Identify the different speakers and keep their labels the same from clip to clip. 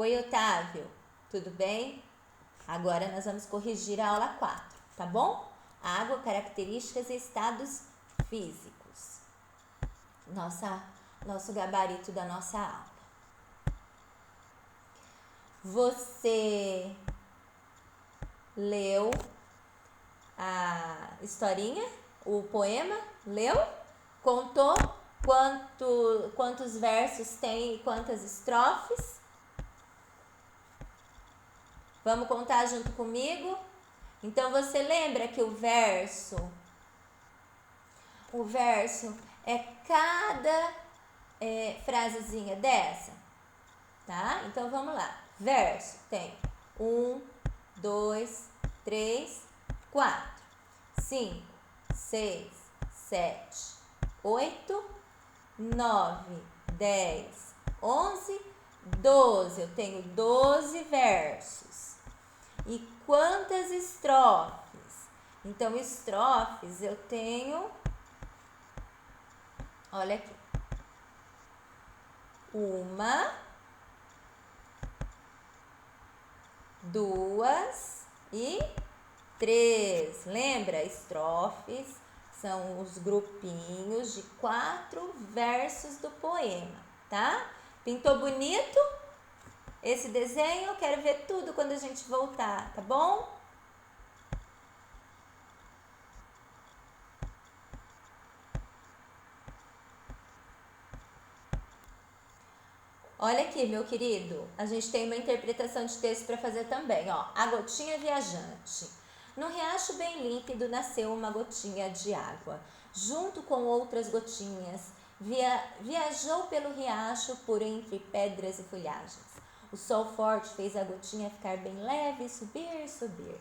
Speaker 1: Oi, Otávio, tudo bem? Agora nós vamos corrigir a aula 4, tá bom? Água, características e estados físicos. Nosso gabarito da nossa aula. Você leu a historinha, o poema? Leu? Contou quantos versos tem e quantas estrofes? Vamos contar junto comigo? Então você lembra que o verso é cada frasezinha dessa, tá? Então vamos lá. Verso tem 1, 2, 3, 4, 5, 6, 7, 8, 9, 10, 11, 12. Eu tenho 12 versos. E quantas estrofes? Então, estrofes eu tenho, olha aqui, 1, 2 e 3. Lembra? Estrofes são os grupinhos de 4 versos do poema, tá? Pintou bonito? Esse desenho eu quero ver tudo quando a gente voltar, tá bom? Olha aqui, meu querido, a gente tem uma interpretação de texto para fazer também, ó. A gotinha viajante. No riacho bem límpido nasceu uma gotinha de água. Junto com outras gotinhas, viajou pelo riacho por entre pedras e folhagens. O sol forte fez a gotinha ficar bem leve e subir, subir.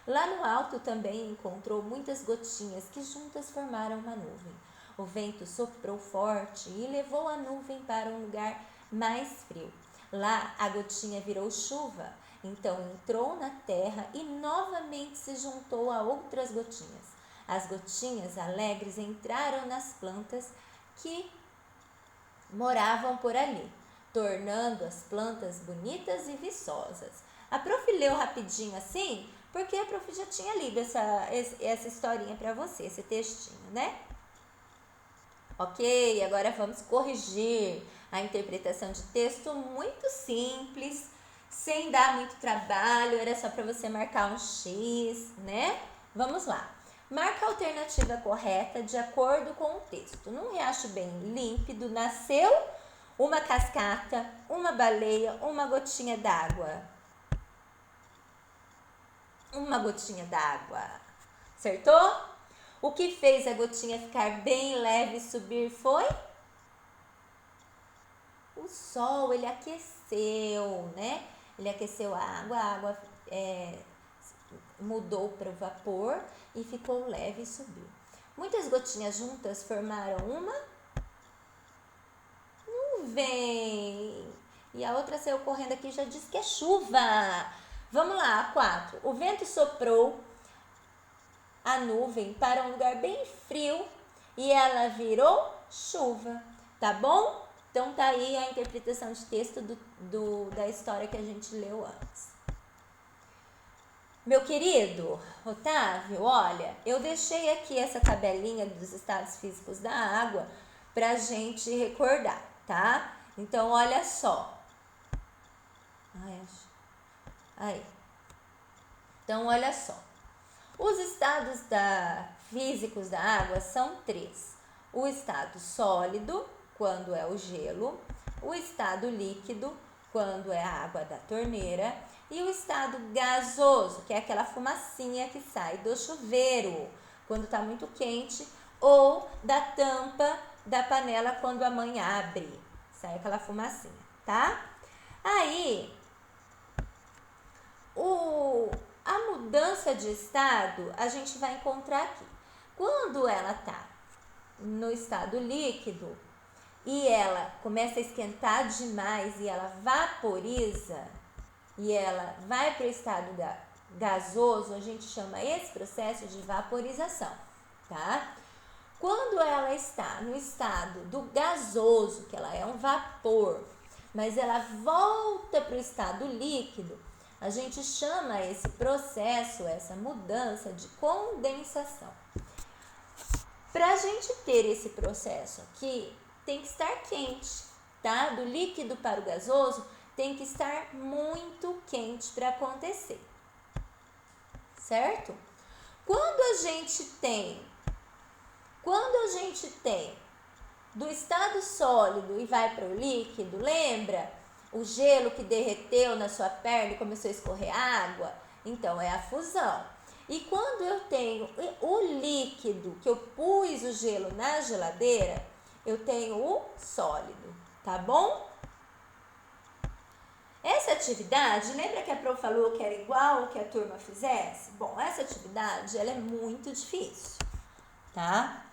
Speaker 1: Lá no alto também encontrou muitas gotinhas que juntas formaram uma nuvem. O vento soprou forte e levou a nuvem para um lugar mais frio. Lá a gotinha virou chuva, então entrou na terra e novamente se juntou a outras gotinhas. As gotinhas alegres entraram nas plantas que moravam por ali, tornando as plantas bonitas e viçosas. A prof leu rapidinho assim, porque a prof já tinha lido essa historinha para você, esse textinho, né? Ok, agora vamos corrigir a interpretação de texto muito simples, sem dar muito trabalho, era só para você marcar um X, né? Vamos lá. Marca a alternativa correta de acordo com o texto. Num riacho bem límpido, nasceu uma cascata, uma baleia, uma gotinha d'água. Uma gotinha d'água. Acertou? O que fez a gotinha ficar bem leve e subir foi? O sol, ele aqueceu, né? Ele aqueceu a água mudou para o vapor e ficou leve e subiu. Muitas gotinhas juntas formaram uma nuvem. E a outra saiu correndo aqui e já disse que é chuva. Vamos lá, a 4. O vento soprou a nuvem para um lugar bem frio e ela virou chuva, tá bom? Então tá aí a interpretação de texto da história que a gente leu antes. Meu querido Otávio, olha, eu deixei aqui essa tabelinha dos estados físicos da água pra gente recordar, tá? Então olha só. Aí. Então olha só. Os estados físicos da água são 3. O estado sólido, quando é o gelo, o estado líquido, quando é a água da torneira, e o estado gasoso, que é aquela fumacinha que sai do chuveiro, quando está muito quente, ou da tampa da panela quando a mãe abre, sai aquela fumacinha, tá? Aí, a mudança de estado a gente vai encontrar aqui. Quando ela está no estado líquido e ela começa a esquentar demais e ela vaporiza e ela vai para o estado gasoso, a gente chama esse processo de vaporização, tá? Quando ela está no estado do gasoso, que ela é um vapor, mas ela volta para o estado líquido, a gente chama esse processo, essa mudança de condensação. Para a gente ter esse processo aqui, tem que estar quente, tá? Do líquido para o gasoso, tem que estar muito quente para acontecer, certo? Quando a gente tem do estado sólido e vai para o líquido, lembra? O gelo que derreteu na sua perna e começou a escorrer água? Então, é a fusão. E quando eu tenho o líquido, que eu pus o gelo na geladeira, eu tenho o sólido, tá bom? Essa atividade, lembra que a prof falou que era igual o que a turma fizesse? Bom, essa atividade, ela é muito difícil, tá?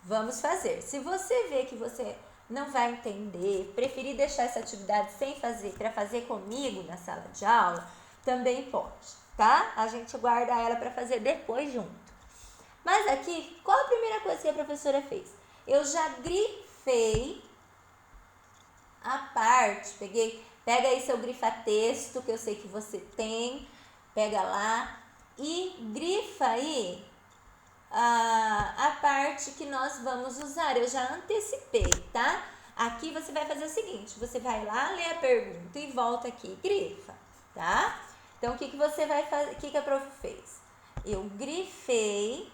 Speaker 1: Vamos fazer. Se você vê que você não vai entender, preferir deixar essa atividade sem fazer, para fazer comigo na sala de aula, também pode, tá? A gente guarda ela para fazer depois junto. Mas aqui, qual a primeira coisa que a professora fez? Eu já grifei a parte, pega aí seu grifa-texto, que eu sei que você tem, pega lá e grifa aí a parte que nós vamos usar. Eu já antecipei, tá? Aqui você vai fazer o seguinte, você vai lá ler a pergunta e volta aqui e grifa, tá? Então, o que você vai fazer? O que a prof fez? Eu grifei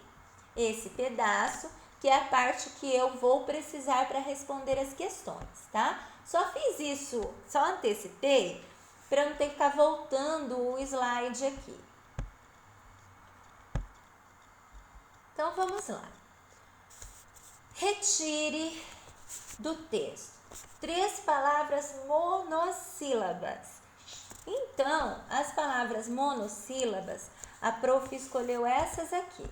Speaker 1: esse pedaço, que é a parte que eu vou precisar para responder as questões, tá? Só fiz isso, só antecipei, para não ter que ficar voltando o slide aqui. Então, vamos lá. Retire do texto 3 palavras monossílabas. Então, as palavras monossílabas, a prof escolheu essas aqui.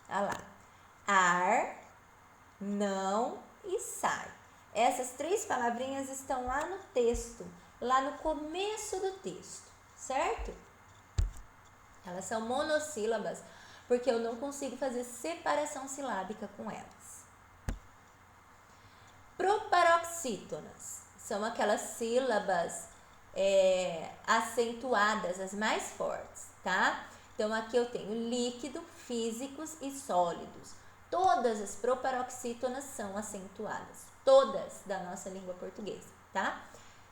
Speaker 1: Olha lá. Ar, não e sai. Essas 3 palavrinhas estão lá no texto, lá no começo do texto, certo? Elas são monossílabas, porque eu não consigo fazer separação silábica com elas. Proparoxítonas são aquelas sílabas acentuadas, as mais fortes, tá? Então, aqui eu tenho líquido, físicos e sólidos. Todas as proparoxítonas são acentuadas, todas da nossa língua portuguesa, tá?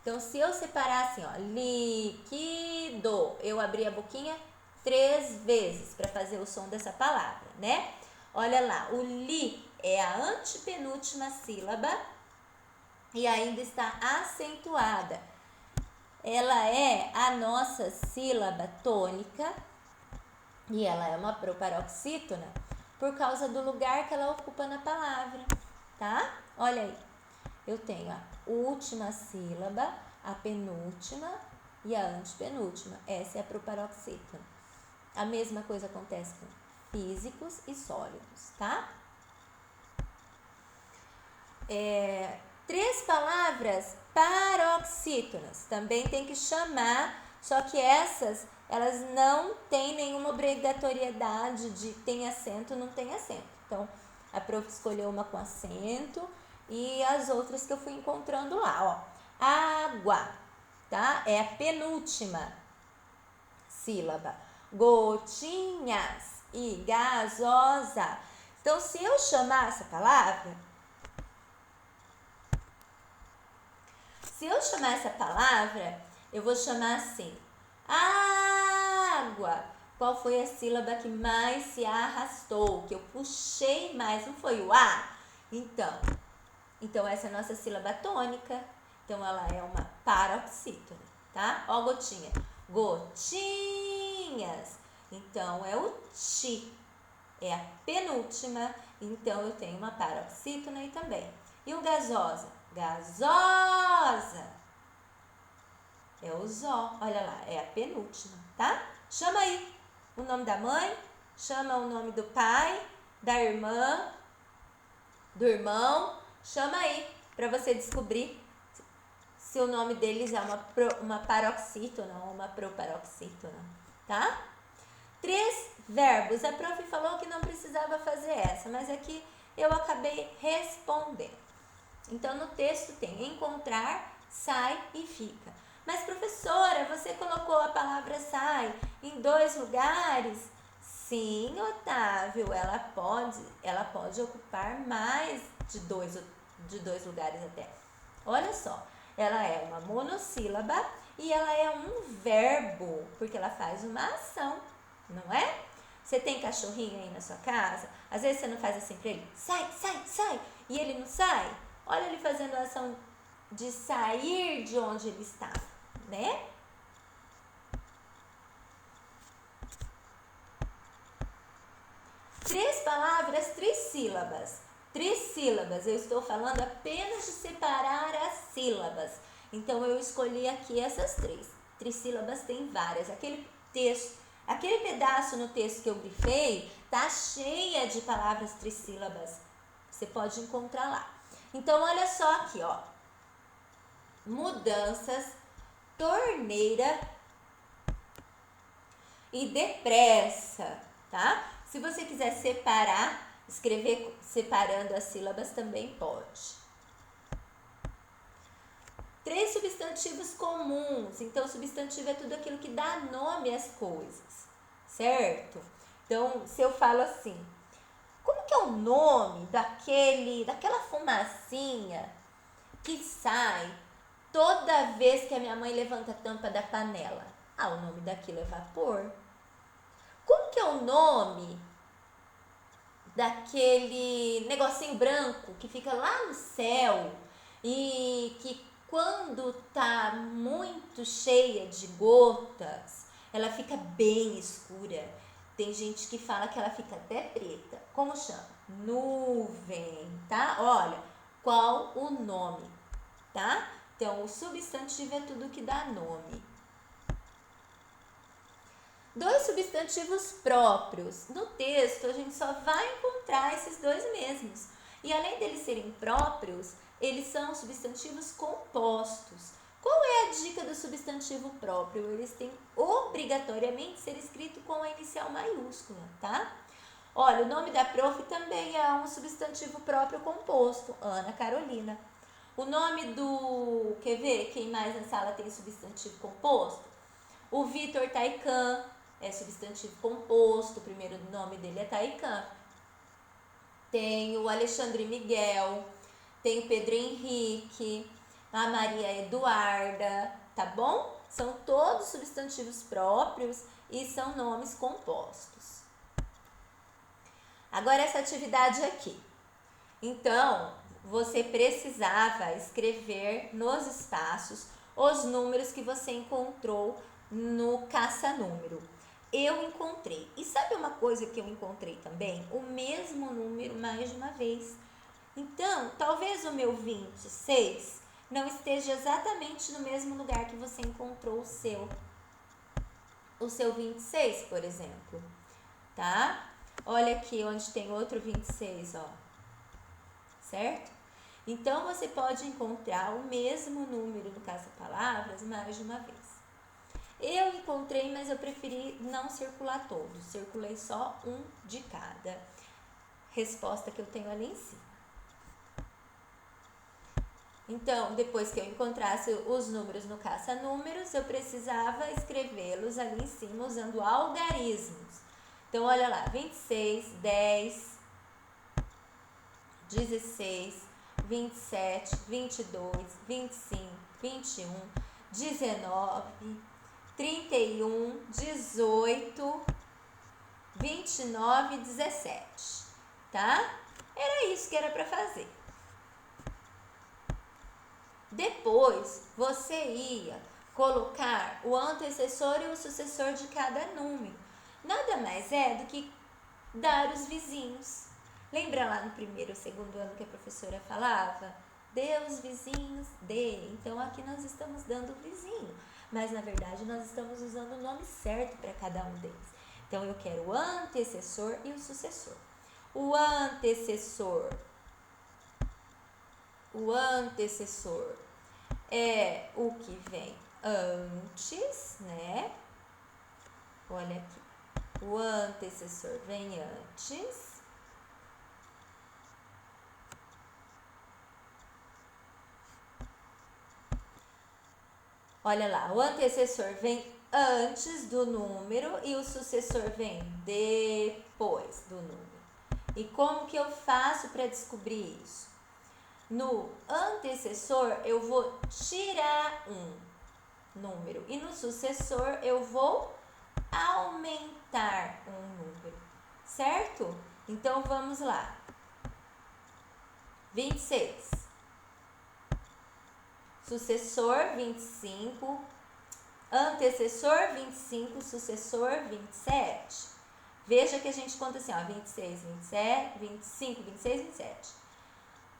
Speaker 1: Então, se eu separar assim, ó, líquido, eu abri a boquinha 3 vezes para fazer o som dessa palavra, né? Olha lá, o li é a antepenúltima sílaba e ainda está acentuada. Ela é a nossa sílaba tônica e ela é uma proparoxítona por causa do lugar que ela ocupa na palavra, tá? Olha aí, eu tenho a última sílaba, a penúltima e a antepenúltima. Essa é a proparoxítona. A mesma coisa acontece com físicos e sólidos, tá? 3 palavras paroxítonas. Também tem que chamar, só que essas, elas não têm nenhuma obrigatoriedade de tem acento ou não tem acento. Então, a prof escolheu uma com acento e as outras que eu fui encontrando lá, ó. Água, tá? É a penúltima sílaba. Gotinhas e gasosa. Então, se eu chamar essa palavra, eu vou chamar assim, água. Qual foi a sílaba que mais se arrastou? Que eu puxei mais, não foi o A? Então essa é a nossa sílaba tônica. Então, ela é uma paroxítona, tá? Ó, gotinha. Gotinhas. Então, é o ti. É a penúltima. Então, eu tenho uma paroxítona aí também. E o gasosa? Gasosa. É o zó. Olha lá, é a penúltima, tá? Chama aí o nome da mãe, chama o nome do pai, da irmã, do irmão. Chama aí para você descobrir se o nome deles é uma paroxítona ou uma proparoxítona, tá? 3 verbos. A prof falou que não precisava fazer essa, mas aqui eu acabei respondendo. Então, no texto tem encontrar, sai e fica. Mas, professora, você colocou a palavra sai em 2 lugares? Sim, Otávio, ela pode ocupar mais de dois lugares até. Olha só, ela é uma monossílaba e ela é um verbo, porque ela faz uma ação, não é? Você tem cachorrinho aí na sua casa? Às vezes você não faz assim pra ele, sai, sai, sai, e ele não sai? Olha ele fazendo a ação de sair de onde ele está, né? Três palavras trissílabas. Trissílabas, eu estou falando apenas de separar as sílabas. Então, eu escolhi aqui essas três. Trissílabas tem várias. Aquele pedaço no texto que eu grifei, tá cheia de palavras trissílabas. Você pode encontrar lá. Então, olha só aqui, ó. Mudanças, torneira e depressa, tá? Se você quiser separar, escrever separando as sílabas também pode. 3 substantivos comuns. Então, substantivo é tudo aquilo que dá nome às coisas, certo? Então, se eu falo assim, como que é o nome daquela fumacinha que sai toda vez que a minha mãe levanta a tampa da panela? Ah, o nome daquilo é vapor. Como que é o nome daquele negocinho branco que fica lá no céu e que quando tá muito cheia de gotas, ela fica bem escura. Tem gente que fala que ela fica até preta. Como chama? Nuvem, tá? Olha, qual o nome, tá? Então, o substantivo é tudo que dá nome. 2 substantivos próprios. No texto, a gente só vai encontrar esses 2 mesmos. E além deles serem próprios, eles são substantivos compostos. Qual é a dica do substantivo próprio? Eles têm obrigatoriamente ser escrito com a inicial maiúscula, tá? Olha, o nome da prof também é um substantivo próprio composto, Ana Carolina. O nome do, quer ver quem mais na sala tem substantivo composto? O Vitor Taikan é substantivo composto, o primeiro nome dele é Taikan. Tem o Alexandre Miguel, tem o Pedro Henrique, a Maria Eduarda, tá bom? São todos substantivos próprios e são nomes compostos. Agora essa atividade aqui. Então, você precisava escrever nos espaços os números que você encontrou no caça-número. Eu encontrei. E sabe uma coisa que eu encontrei também? O mesmo número mais de uma vez. Então, talvez o meu 26 não esteja exatamente no mesmo lugar que você encontrou o seu. O seu 26, por exemplo. Tá? Olha aqui onde tem outro 26, ó. Certo? Então, você pode encontrar o mesmo número no caça-palavras mais de uma vez. Eu encontrei, mas eu preferi não circular todos. Circulei só um de cada. Resposta que eu tenho ali em cima. Então, depois que eu encontrasse os números no caça-números, eu precisava escrevê-los ali em cima usando algarismos. Então, olha lá, 26, 10, 16, 27, 22, 25, 21, 19, 31, 18, 29 e 17, tá? Era isso que era para fazer. Depois, você ia colocar o antecessor e o sucessor de cada número. Nada mais é do que dar os vizinhos. Lembra lá no primeiro ou segundo ano que a professora falava? Dê os vizinhos, dê. Então, aqui nós estamos dando o vizinho. Mas, na verdade, nós estamos usando o nome certo para cada um deles. Então, eu quero o antecessor e o sucessor. O antecessor é o que vem antes, né? Olha aqui. O antecessor vem antes. Olha lá, o antecessor vem antes do número e o sucessor vem depois do número. E como que eu faço para descobrir isso? No antecessor, eu vou tirar um número e no sucessor, eu vou aumentar um número, certo? Então, vamos lá. 26. Sucessor, 25. Antecessor, 25. Sucessor, 27. Veja que a gente conta assim, ó, 26, 27, 25, 26, 27.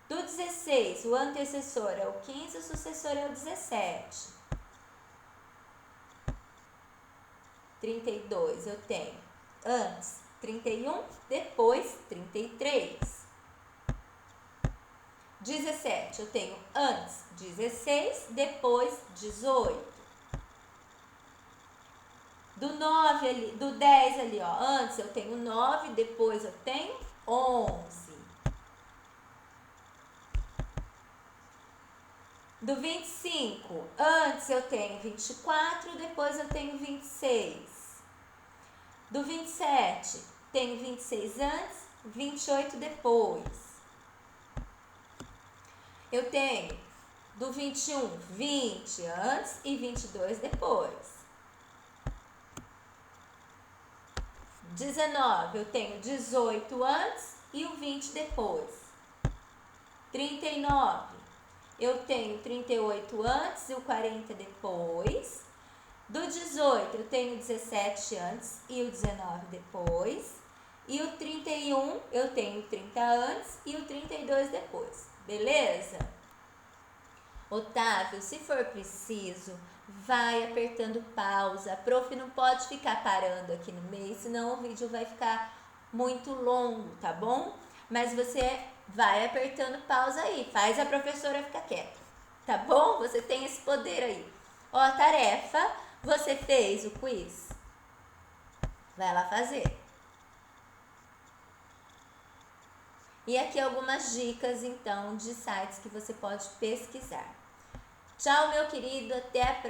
Speaker 1: Do 16, o antecessor é o 15, o sucessor é o 17. 32, eu tenho antes 31, depois 33. 17, eu tenho antes 16, depois 18. Do 9 ali, do 10 ali, ó, antes eu tenho 9, depois eu tenho 11. Do 25, antes eu tenho 24, depois eu tenho 26. Do 27, tenho 26 antes, 28 depois. Eu tenho do 21, 20 antes e 22 depois. 19, eu tenho 18 antes e o 20 depois. 39, eu tenho 38 antes e o 40 depois. Do 18, eu tenho 17 antes e o 19 depois. E o 31, eu tenho 30 antes e o 32 depois. Beleza? Otávio, se for preciso, vai apertando pausa. A prof não pode ficar parando aqui no meio, senão o vídeo vai ficar muito longo, tá bom? Mas você vai apertando pausa aí, faz a professora ficar quieta, tá bom? Você tem esse poder aí. Ó, a tarefa, você fez o quiz? Vai lá fazer. E aqui algumas dicas, então, de sites que você pode pesquisar. Tchau, meu querido, até a próxima.